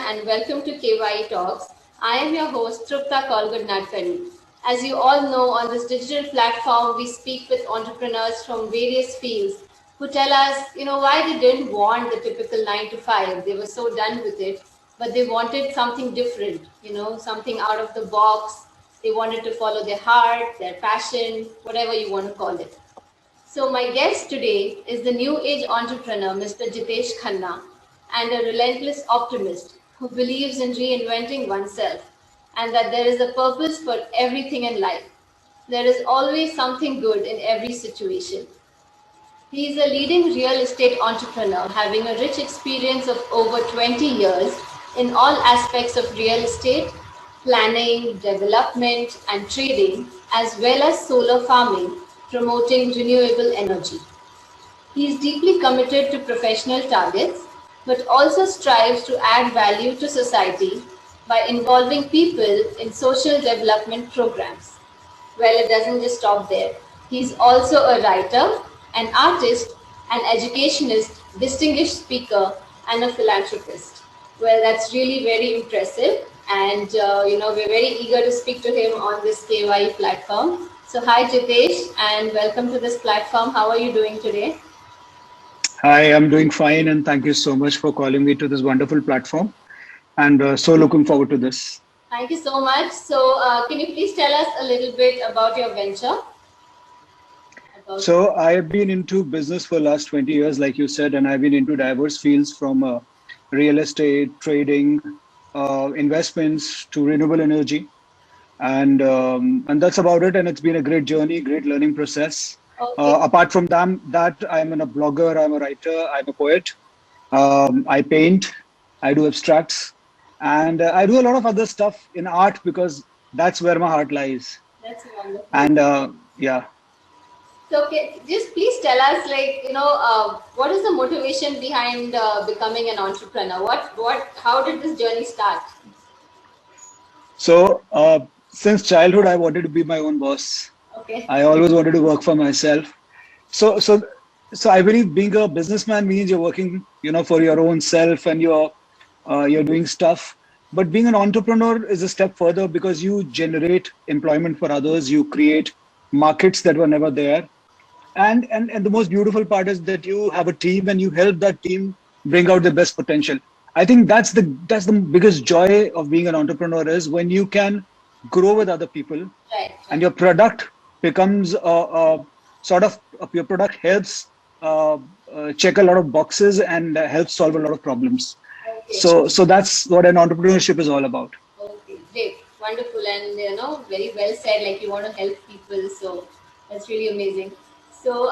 and welcome to KYE Talks. I am your host Trupta Kolgud-Nadkarni. As you all know, on this digital platform, we speak with entrepreneurs from various fields who tell us, why they didn't want the typical 9 to 5. They were so done with it, but they wanted something different, something out of the box. They wanted to follow their heart, their passion, whatever you want to call it. So my guest today is the new age entrepreneur, Mr. Jitesh Khanna, and a relentless optimist who believes in reinventing oneself and that there is a purpose for everything in life. There is always something good in every situation. He is a leading real estate entrepreneur having a rich experience of over 20 years in all aspects of real estate, planning, development, and trading, as well as solar farming, promoting renewable energy. He is deeply committed to professional targets, but also strives to add value to society by involving people in social development programs. Well, it doesn't just stop there. He's also a writer, an artist, an educationist, distinguished speaker, and a philanthropist. Well, that's really very impressive. And, we're very eager to speak to him on this KYE platform. So, hi, Jitesh, and welcome to this platform. How are you doing today? Hi, I'm doing fine, and thank you so much for calling me to this wonderful platform. And so looking forward to this. Thank you so much. So, can you please tell us a little bit about your venture? So I've been into business for the last 20 years, like you said, and I've been into diverse fields from real estate, trading, investments to renewable energy. And that's about it. And it's been a great journey, great learning process. Okay. Apart from that, I'm a blogger, I'm a writer, I'm a poet. I paint, I do abstracts, and I do a lot of other stuff in art because that's where my heart lies. That's wonderful. And yeah. So, okay, just please tell us, what is the motivation behind becoming an entrepreneur? How did this journey start? So since childhood, I wanted to be my own boss. Okay. I always wanted to work for myself. So I believe being a businessman means you're working, for your own self and you're doing stuff. But being an entrepreneur is a step further because you generate employment for others. You create markets that were never there. And the most beautiful part is that you have a team and you help that team bring out their best potential. I think that's the biggest joy of being an entrepreneur is when you can grow with other people, Right. and your product becomes your product helps check a lot of boxes and helps solve a lot of problems. Okay. So that's what an entrepreneurship is all about. Okay, great, wonderful, and very well said. Like you want to help people, so that's really amazing. So,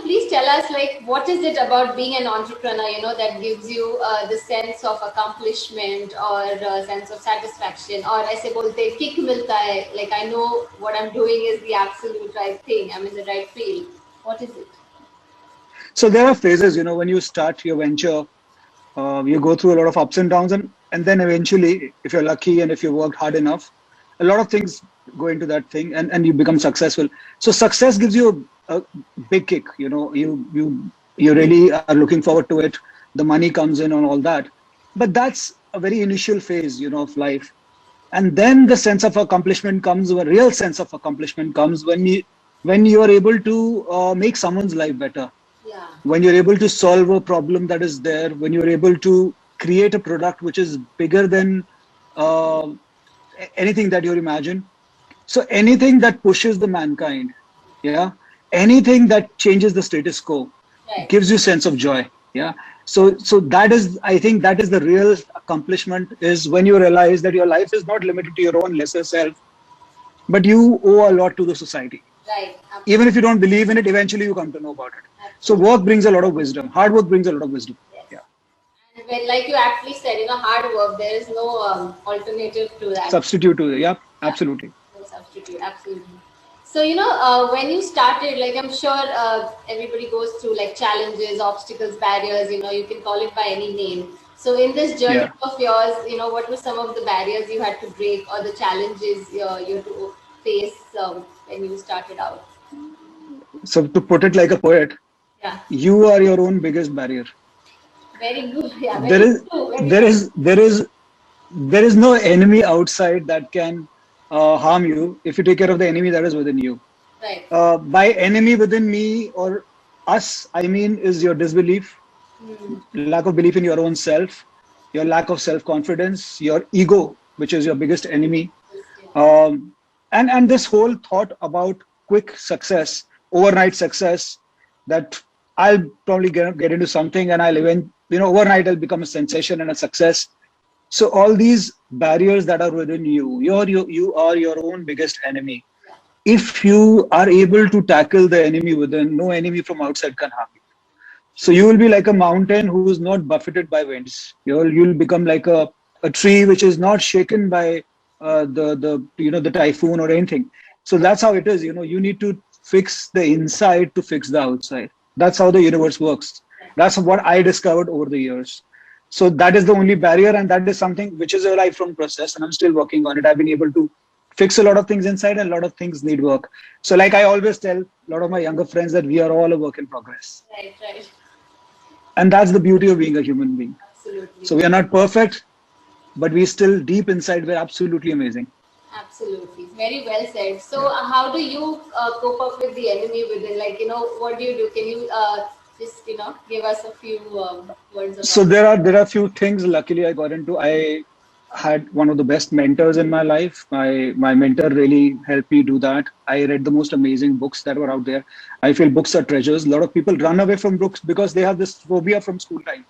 please tell us, what is it about being an entrepreneur, that gives you the sense of accomplishment or sense of satisfaction, or I say, bolte kick milta hai, like I know what I'm doing is the absolute right thing. I'm in the right field. What is it? So there are phases, when you start your venture, you go through a lot of ups and downs, and then eventually, if you're lucky and if you worked hard enough, a lot of things go into that thing and you become successful. So success gives you a big kick, you really are looking forward to it. The money comes in and all that. But that's a very initial phase, of life. And then the sense of accomplishment comes, a real sense of accomplishment comes when you are able to make someone's life better. Yeah. When you're able to solve a problem that is there, when you're able to create a product which is bigger than anything that you imagine. So anything that pushes the mankind, anything that changes the status quo, Right. gives you sense of joy. So that is, I think that is the real accomplishment, is when you realize that your life is not limited to your own lesser self, but you owe a lot to the society. Right. Even if you don't believe in it, eventually you come to know about it. So Absolutely. work brings a lot of wisdom. Hard work brings a lot of wisdom. Yes. Yeah. And when, like you actually said, hard work, there is no alternative to that. Substitute to it. Yeah, absolutely. No substitute, absolutely. So, when you started, like I'm sure everybody goes through like challenges, obstacles, barriers, you can call it by any name. So in this journey Yeah. of yours, what were some of the barriers you had to break or the challenges you had to face when you started out? So to put it like a poet, Yeah, you are your own biggest barrier. Very good. Yeah, There very is, true. Very there true. is, there is, there is no enemy outside that can harm you if you take care of the enemy that is within you. Right. By enemy within me or us, I mean is your disbelief, Mm. lack of belief in your own self, your lack of self-confidence, your ego, which is your biggest enemy. Yeah. And this whole thought about quick success, overnight success, that I'll probably get into something and I'll even, overnight I'll become a sensation and a success. So all these barriers that are within you, you are your own biggest enemy. If you are able to tackle the enemy within, no enemy from outside can harm you. So you will be like a mountain who is not buffeted by winds. You'll become like a tree which is not shaken by the typhoon or anything. So that's how it is. You need to fix the inside to fix the outside. That's how the universe works. That's what I discovered over the years. So that is the only barrier, and that is something which is a lifelong process, and I'm still working on it. I've been able to fix a lot of things inside, and a lot of things need work. So like I always tell a lot of my younger friends that we are all a work in progress. Right, right. And that's the beauty of being a human being. Absolutely. So we are not perfect, but we still deep inside, we're absolutely amazing. Absolutely. Very well said. So, how do you cope up with the enemy within? Like, what do you do? Can you just, give us a few words about So there are few things. Luckily, I had one of the best mentors in my life. My mentor really helped me do that. I read the most amazing books that were out there. I feel books are treasures. A lot of people run away from books because they have this phobia from school time.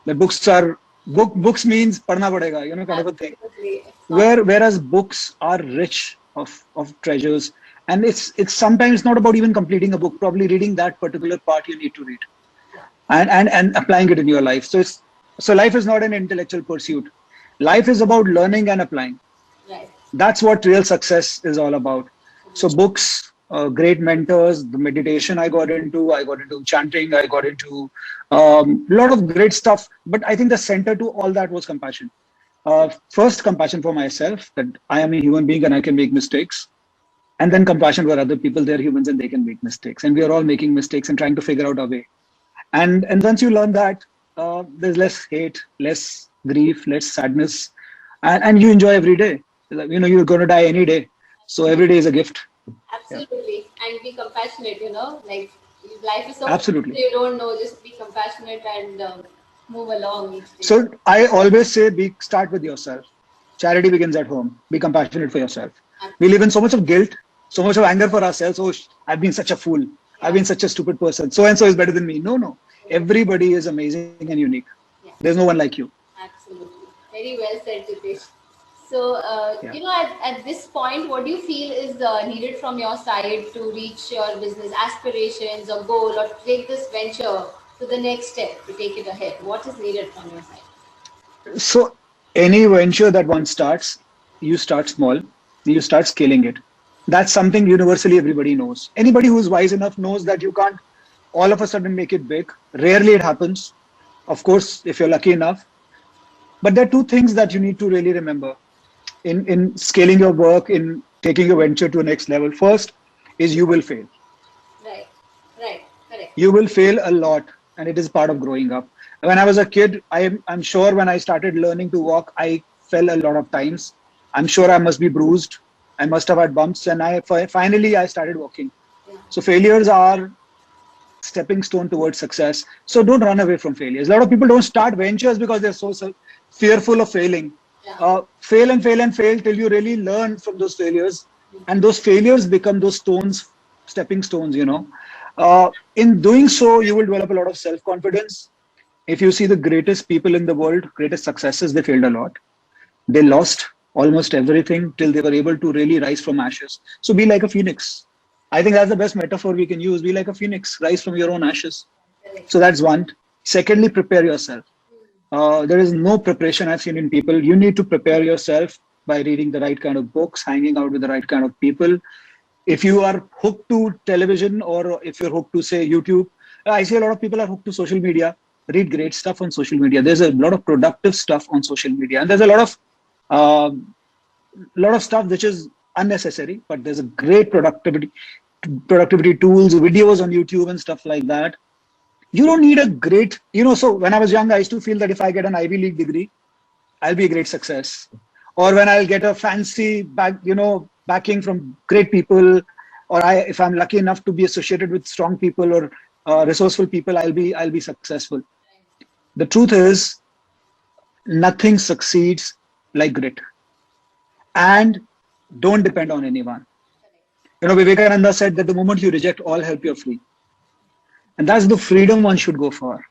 The books means padna padega, kind of a thing. Absolutely. Whereas books are rich of treasures, and it's sometimes not about even completing a book, probably reading that particular part you need to read and applying it in your life. So life is not an intellectual pursuit. Life is about learning and applying. Right. That's what real success is all about. So books, great mentors, the meditation I got into chanting, I got into a lot of great stuff. But I think the center to all that was compassion. First, compassion for myself, that I am a human being and I can make mistakes. And then compassion for other people, they're humans and they can make mistakes. And we are all making mistakes and trying to figure out a way. And once you learn that, there's less hate, less grief, less sadness, and you enjoy every day. You're going to die any day. So every day is a gift. Absolutely. And be compassionate, like life is so Absolutely. you don't know, just be compassionate and move along each day. So I always say, start with yourself. Charity begins at home. Be compassionate for yourself. We live in so much of guilt, so much of anger for ourselves. Oh, I've been such a fool. I've been such a stupid person. So and so is better than me. No. Everybody is amazing and unique. Yeah. There's no one like you. Absolutely. Very well said, Jitesh. So, at this point, what do you feel is needed from your side to reach your business aspirations or goal, or to take this venture to the next step, to take it ahead? What is needed from your side? So any venture that one starts, you start small, you start scaling it. That's something universally everybody knows. Anybody who is wise enough knows that you can't all of a sudden make it big. Rarely it happens. Of course, if you're lucky enough. But there are two things that you need to really remember in scaling your work, in taking your venture to a next level. First is you will fail. Right, correct. You will fail a lot, and it is part of growing up. When I was a kid, I'm sure when I started learning to walk, I fell a lot of times. I'm sure I must be bruised. I must have had bumps, and finally I started walking. Yeah. So failures are stepping stone towards success. So don't run away from failures. A lot of people don't start ventures because they're so fearful of failing. Yeah. Fail and fail and fail till you really learn from those failures, and those failures become those stones, stepping stones. In doing so, you will develop a lot of self-confidence. If you see the greatest people in the world, greatest successes, they failed a lot. They lost almost everything till they were able to really rise from ashes. So be like a phoenix. I think that's the best metaphor we can use. Be like a phoenix, rise from your own ashes. So that's one. Secondly, prepare yourself. There is no preparation I've seen in people. You need to prepare yourself by reading the right kind of books, hanging out with the right kind of people. If you are hooked to television, or if you're hooked to, say, YouTube, I see a lot of people are hooked to social media. Read great stuff on social media. There's a lot of productive stuff on social media, and there's a lot of stuff which is unnecessary, but there's a great productivity tools, videos on YouTube and stuff like that. You don't need a great, so when I was young, I used to feel that if I get an Ivy League degree, I'll be a great success. Or when I'll get a fancy backing from great people, or if I'm lucky enough to be associated with strong people or resourceful people, I'll be successful. The truth is, nothing succeeds like grit. And don't depend on anyone. Vivekananda said that the moment you reject all help, you're free. And that's the freedom one should go for.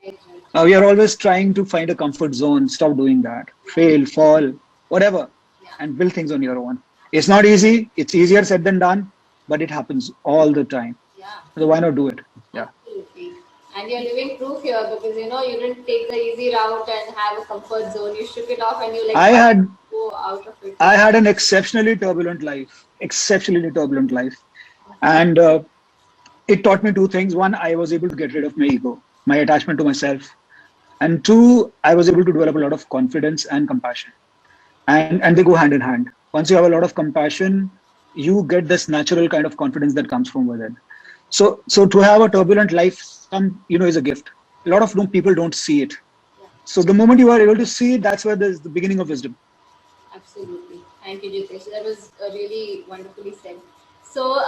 We are always trying to find a comfort zone. Stop doing that. Fail, fall, whatever, and build things on your own. It's not easy. It's easier said than done, but it happens all the time. So why not do it? Yeah. Absolutely. And you're living proof here because you didn't take the easy route and have a comfort zone. You shook it off and you go out of it. I had an exceptionally turbulent life. And it taught me two things. One, I was able to get rid of my ego, my attachment to myself. And two, I was able to develop a lot of confidence and compassion. And they go hand in hand. Once you have a lot of compassion, you get this natural kind of confidence that comes from within. So to have a turbulent life, is a gift. A lot of people don't see it. So the moment you are able to see it, that's where there's the beginning of wisdom. Absolutely. Thank you, Jitesh. That was really wonderfully said. So,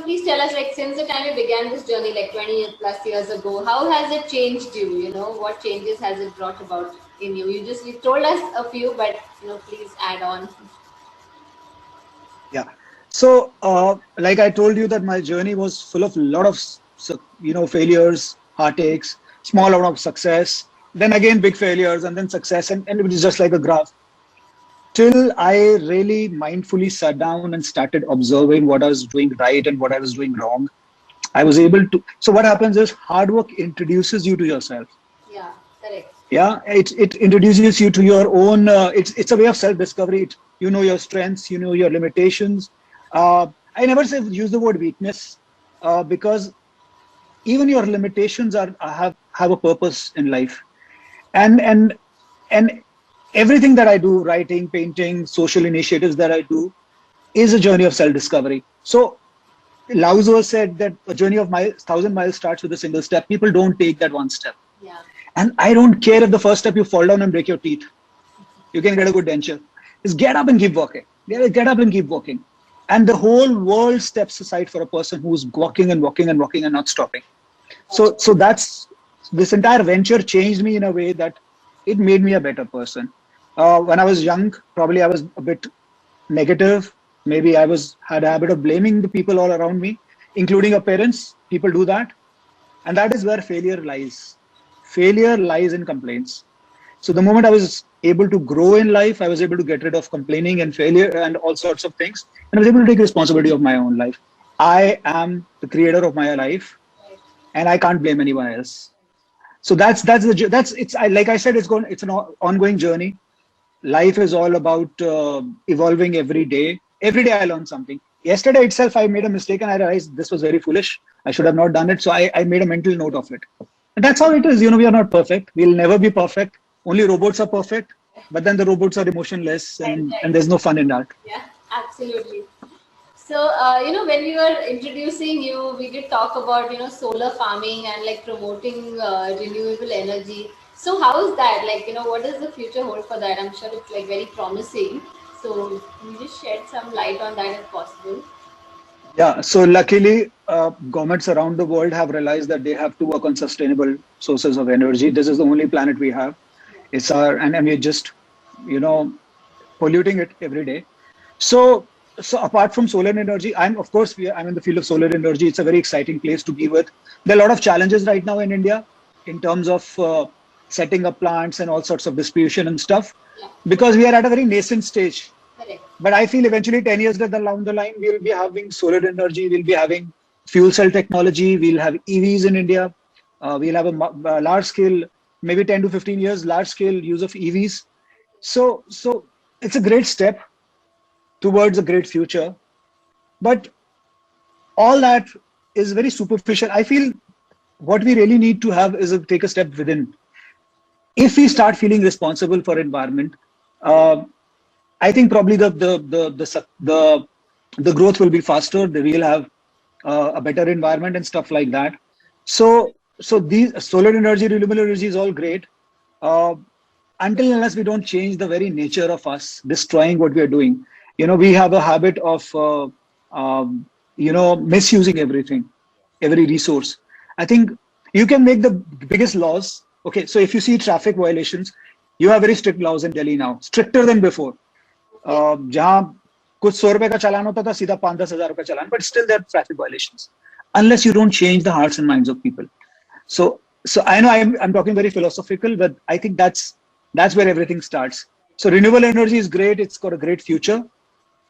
please tell us, since the time you began this journey, 20 plus years ago, how has it changed you? What changes has it brought about in you? You told us a few, but, please add on. Yeah. So, like I told you that my journey was full of a lot of, failures, heartaches, small amount of success, then again, big failures and then success. And it was just like a graph. Till I really mindfully sat down and started observing what I was doing right and what I was doing wrong, I was able to. So what happens is hard work introduces you to yourself. Yeah, correct. Yeah, it introduces you to your own. It's a way of self-discovery. You know your strengths, you know your limitations. I never use the word weakness because even your limitations have a purpose in life, and everything that I do, writing, painting, social initiatives that I do, is a journey of self-discovery. So Lao Tzu said that a journey of 1,000 miles starts with a single step. People don't take that one step. Yeah. And I don't care if the first step you fall down and break your teeth. You can get a good denture. Just get up and keep walking. Get up and keep walking. And the whole world steps aside for a person who's walking and walking and walking and not stopping. So this entire venture changed me in a way that it made me a better person. When I was young, probably I was a bit negative. Maybe I had a habit of blaming the people all around me, including our parents. People do that. And that is where failure lies. Failure lies in complaints. So the moment I was able to grow in life, I was able to get rid of complaining and failure and all sorts of things. And I was able to take responsibility of my own life. I am the creator of my life and I can't blame anyone else. So like I said, it's an ongoing journey. Life is all about evolving every day. Every day I learn something. Yesterday itself, I made a mistake and I realized this was very foolish. I should have not done it. So I made a mental note of it. And that's how it is. We are not perfect. We'll never be perfect. Only robots are perfect. But then the robots are emotionless and there's no fun in that. Yeah, absolutely. So, when we were introducing you, we did talk about, solar farming and promoting renewable energy. So how is that? What does the future hold for that? I'm sure it's very promising. So can you just shed some light on that if possible? Yeah. So luckily, governments around the world have realized that they have to work on sustainable sources of energy. This is the only planet we have. It's and we're just, polluting it every day. So apart from solar energy, I'm in the field of solar energy. It's a very exciting place to be with. There are a lot of challenges right now in India in terms of setting up plants and all sorts of distribution and stuff, because we are at a very nascent stage. Correct. But I feel eventually 10 years down the line, we'll be having solar energy, we'll be having fuel cell technology, we'll have EVs in India, we'll have a large scale, maybe 10 to 15 years, large scale use of EVs. So it's a great step towards a great future. But all that is very superficial. I feel what we really need to have is take a step within. If we start feeling responsible for environment, I think probably the growth will be faster. We'll have a better environment and stuff like that. So So these solar energy, renewable energy is all great. Until unless we don't change the very nature of us, destroying what we are doing. We have a habit of, misusing everything, every resource. I think you can make the biggest laws. Okay, so if you see traffic violations, you have very strict laws in Delhi now, stricter than before. जहाँ कुछ 100 रुपए का चालान होता था सीधा 5-10 हजार रुपए चालान, but still there are traffic violations unless you don't change the hearts and minds of people. So I know I'm talking very philosophical, but I think that's where everything starts. So renewable energy is great; it's got a great future,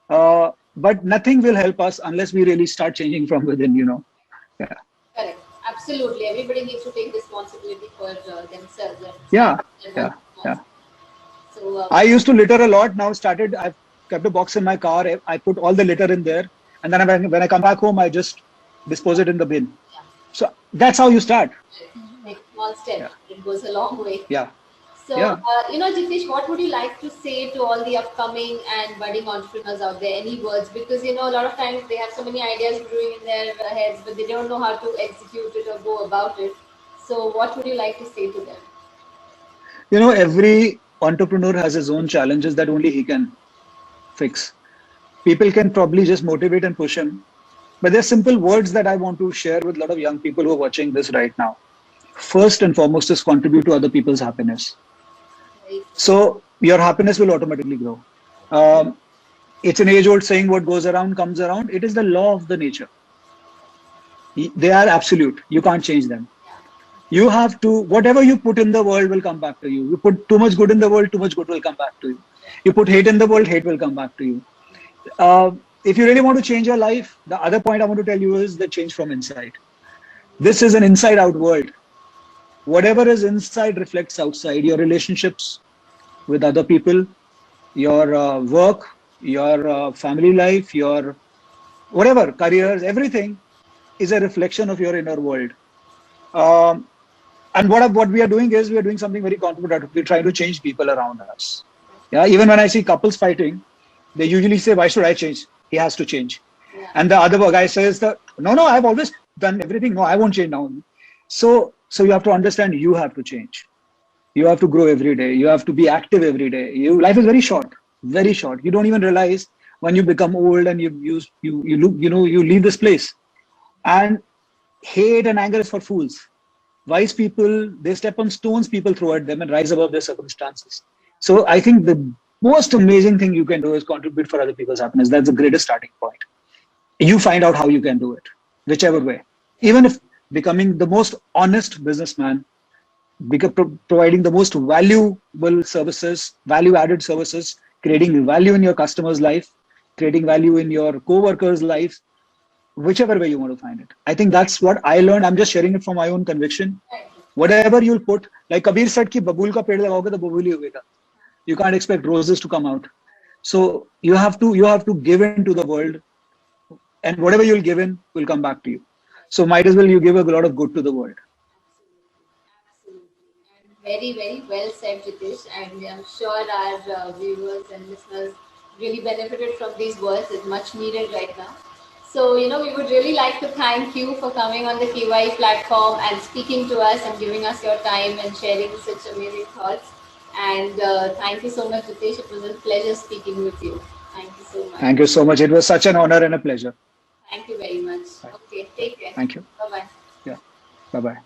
but nothing will help us unless we really start changing from within. Yeah. Correct. Absolutely. Everybody needs to take responsibility for themselves. Yeah. So I used to litter a lot. Now I've kept a box in my car. I put all the litter in there, and then when I come back home, I just dispose it in the bin. Yeah. So that's how you start. Like small step. Yeah. It goes a long way. Yeah. So, Jitesh, what would you like to say to all the upcoming and budding entrepreneurs out there? Any words? Because, a lot of times they have so many ideas brewing in their heads, but they don't know how to execute it or go about it. So, what would you like to say to them? Every entrepreneur has his own challenges that only he can fix. People can probably just motivate and push him. But there's simple words that I want to share with a lot of young people who are watching this right now. First and foremost is contribute to other people's happiness. So your happiness will automatically grow. It's an age-old saying, what goes around comes around. It is the law of the nature. They are absolute. You can't change them. You have to, whatever you put in the world will come back to you. You put too much good in the world, too much good will come back to you. You put hate in the world, hate will come back to you. If you really want to change your life, the other point I want to tell you is the change from inside. This is an inside-out world. Whatever is inside reflects outside. Your relationships with other people, your work, your family life, your whatever, careers, everything is a reflection of your inner world. And what we are doing is we are doing something very counterproductive. We're trying to change people around us. Yeah, even when I see couples fighting, they usually say, why should I change? He has to change. Yeah. And the other guy says that, no, I've always done everything. No, I won't change now. So you have to understand you have to change. You have to grow every day. You have to be active every day. Life is very short, very short. You don't even realize when you become old and you leave this place. And hate and anger is for fools. Wise people, they step on stones people throw at them and rise above their circumstances. So I think the most amazing thing you can do is contribute for other people's happiness. That's the greatest starting point. You find out how you can do it, whichever way. Even if becoming the most honest businessman, providing the most valuable services, value-added services, creating value in your customer's life, creating value in your co-worker's life, whichever way you want to find it. I think that's what I learned. I'm just sharing it from my own conviction. Whatever you'll put, like Kabir said, ki babool ka ped lagaoge to babool hi hogega. You can't expect roses to come out. So you have to give into the world, and whatever you'll give in will come back to you. So might as well you give a lot of good to the world. Absolutely. And very, very well said, Jitesh. And I'm sure our viewers and listeners really benefited from these words. It's much needed right now. So, we would really like to thank you for coming on the KYE platform and speaking to us and giving us your time and sharing such amazing thoughts. And thank you so much, Jitesh. It was a pleasure speaking with you. Thank you so much. Thank you so much. It was such an honor and a pleasure. Thank you very much. Okay, take care. Thank you. Bye-bye. Yeah. Bye-bye.